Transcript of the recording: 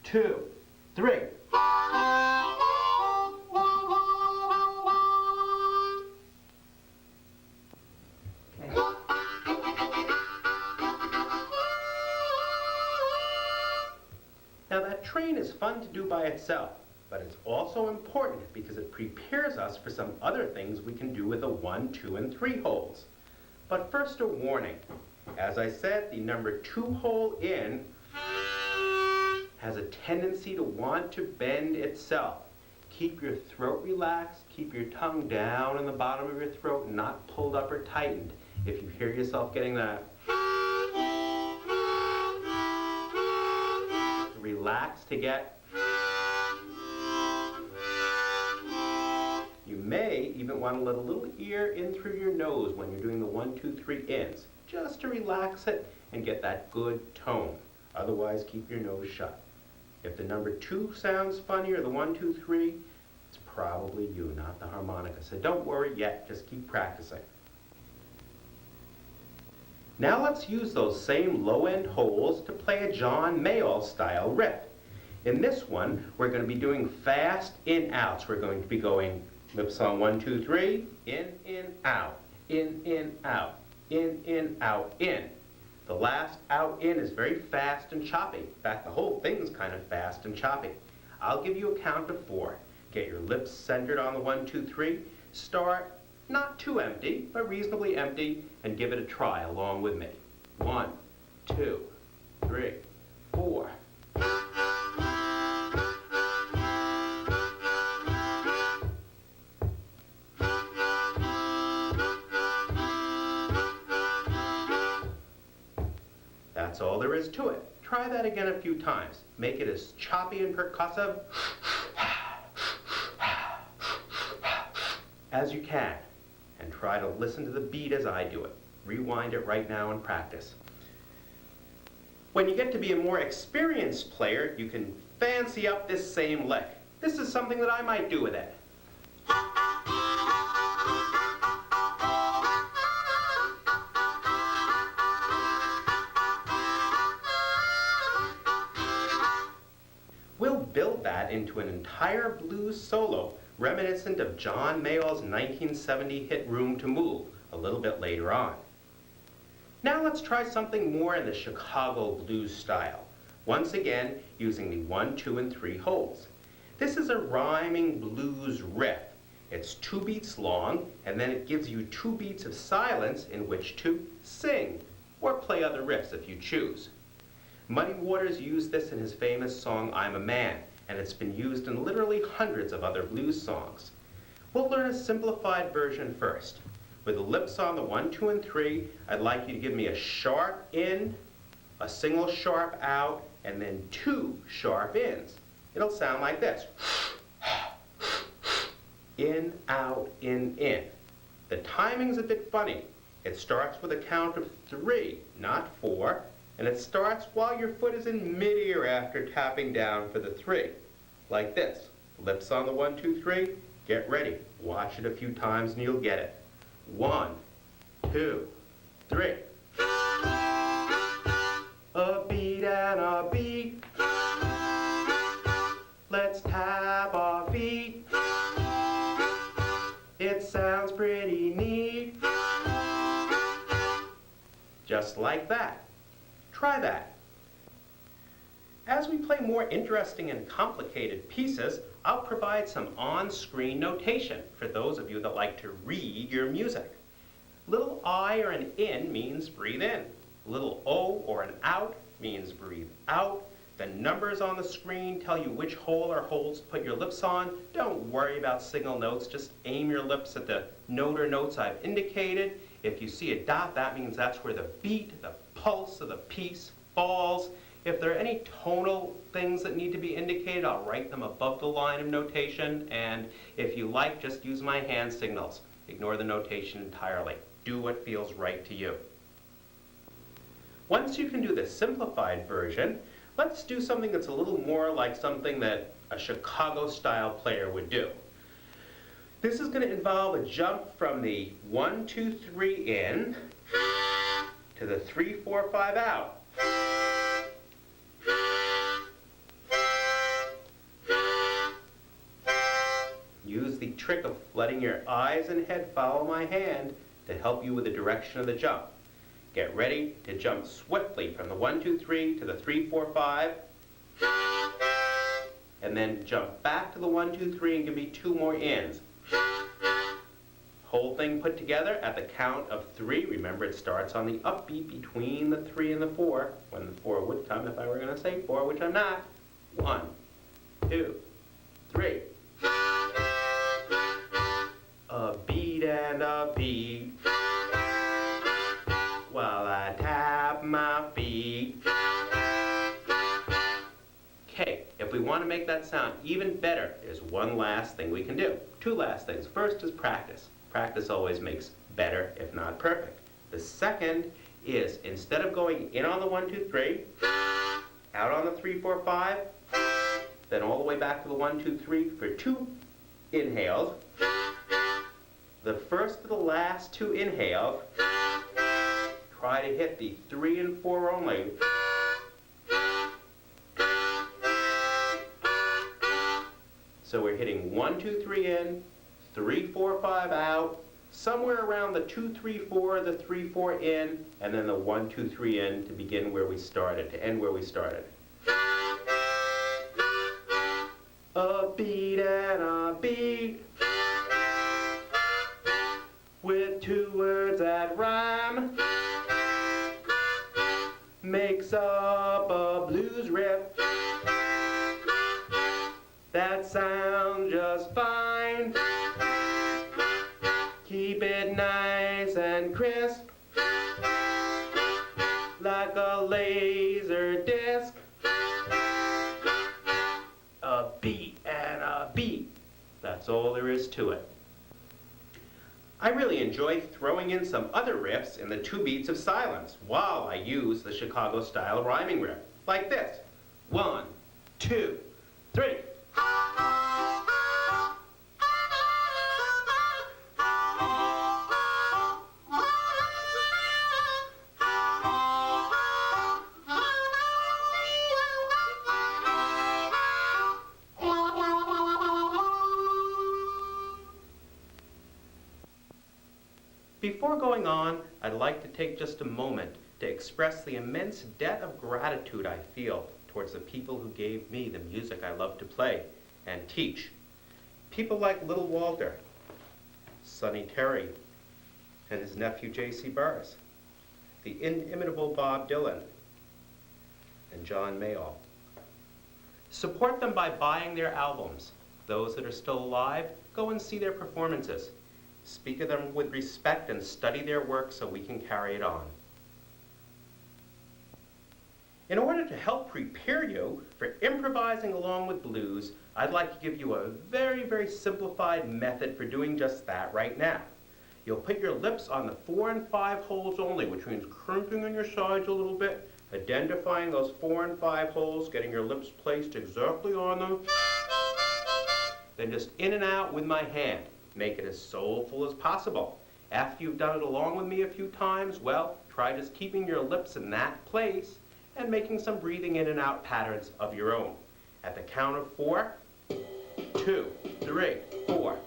2, 3. Now that train is fun to do by itself, but it's also important because it prepares us for some other things we can do with the 1, 2, and 3 holes. But first a warning. As I said, the number 2 hole in has a tendency to want to bend itself. Keep your throat relaxed, keep your tongue down in the bottom of your throat, not pulled up or tightened. If you hear yourself getting that, relax to get. You may even want to let a little ear in through your nose when you're doing the 1, 2, 3 ins, just to relax it and get that good tone. Otherwise, keep your nose shut. If the number 2 sounds funny or the 1, 2, 3, it's probably you, not the harmonica. So don't worry yet, just keep practicing. Now let's use those same low-end holes to play a John Mayall style riff. In this one, we're going to be doing fast in-outs. We're going to be going lips on 1, 2, 3, in, out, in, out, in, out, in. The last out, in is very fast and choppy. In fact, the whole thing's kind of fast and choppy. I'll give you a count of 4. Get your lips centered on the 1, 2, 3. Start not too empty, but reasonably empty, and give it a try along with me. 1, 2, 3, 4. That's all there is to it. Try that again a few times. Make it as choppy and percussive as you can. And try to listen to the beat as I do it. Rewind it right now and practice. When you get to be a more experienced player, you can fancy up this same lick. This is something that I might do with it. We'll build that into an entire blues solo reminiscent of John Mayall's 1970 hit Room to Move a little bit later on. Now let's try something more in the Chicago blues style, once again using the 1, 2, and 3 holes. This is a rhyming blues riff. It's 2 beats long, and then it gives you 2 beats of silence in which to sing, or play other riffs if you choose. Muddy Waters used this in his famous song, I'm a Man, and it's been used in literally hundreds of other blues songs. We'll learn a simplified version first. With the lips on the 1, 2, and 3, I'd like you to give me a sharp in, a single sharp out, and then 2 sharp ins. It'll sound like this. In, out, in. The timing's a bit funny. It starts with a count of 3, not 4, and it starts while your foot is in mid-ear after tapping down for the 3. Like this. Lips on the 1, 2, 3. Get ready. Watch it a few times and you'll get it. 1, 2, 3. A beat and a beat. Let's tap our feet. It sounds pretty neat. Just like that. Try that. As we play more interesting and complicated pieces, I'll provide some on-screen notation for those of you that like to read your music. Little I or an in means breathe in. Little O or an out means breathe out. The numbers on the screen tell you which hole or holes to put your lips on. Don't worry about signal notes, just aim your lips at the note or notes I've indicated. If you see a dot, that means that's where the beat, the pulse of the piece falls. If there are any tonal things that need to be indicated, I'll write them above the line of notation, and if you like, just use my hand signals. Ignore the notation entirely. Do what feels right to you. Once you can do the simplified version, let's do something that's a little more like something that a Chicago-style player would do. This is going to involve a jump from the 1, 2, 3 in to the 3, 4, 5 out. trick of letting your eyes and head follow my hand to help you with the direction of the jump. Get ready to jump swiftly from the 1, 2, 3 to the 3, 4, 5. And then jump back to the 1, 2, 3 and give me 2 more ins. Whole thing put together at the count of 3. Remember, it starts on the upbeat between the 3 and the 4, when the 4 would come if I were going to say 4, which I'm not. 1, 2, 3. A beat and a beat while I tap my feet. Okay, if we want to make that sound even better, there's one last thing we can do. 2 last things. First is practice. Practice always makes better, if not perfect. The second is, instead of going in on the 1, 2, 3, out on the 3, 4, 5, then all the way back to the 1, 2, 3 for 2 inhales, the first to the last 2 inhales, try to hit the 3 and 4 only. So we're hitting 1, 2, 3 in, 3, 4, 5 out, somewhere around the 2, 3, 4, the 3, 4 in, and then the 1, 2, 3 in to begin where we started, to end where we started. A beat and a beat with 2 words that rhyme makes up a blues riff that sounds just fine. Keep it nice and crisp like a laser disc. A beat and a beat. That's all there is to it. I really enjoy throwing in some other riffs in the 2 beats of silence while I use the Chicago-style rhyming riff, like this. 1, 2, 3. Before going on, I'd like to take just a moment to express the immense debt of gratitude I feel towards the people who gave me the music I love to play and teach. People like Little Walter, Sonny Terry, and his nephew J.C. Burris, the inimitable Bob Dylan, and John Mayall. Support them by buying their albums. Those that are still alive, go and see their performances. Speak of them with respect and study their work so we can carry it on. In order to help prepare you for improvising along with blues, I'd like to give you a very, very simplified method for doing just that right now. You'll put your lips on the 4 and 5 holes only, which means crimping on your sides a little bit, identifying those 4 and 5 holes, getting your lips placed exactly on them, then just in and out with my hand. Make it as soulful as possible. After you've done it along with me a few times, well, try just keeping your lips in that place and making some breathing in and out patterns of your own. At the count of 4, 2, 3, 4.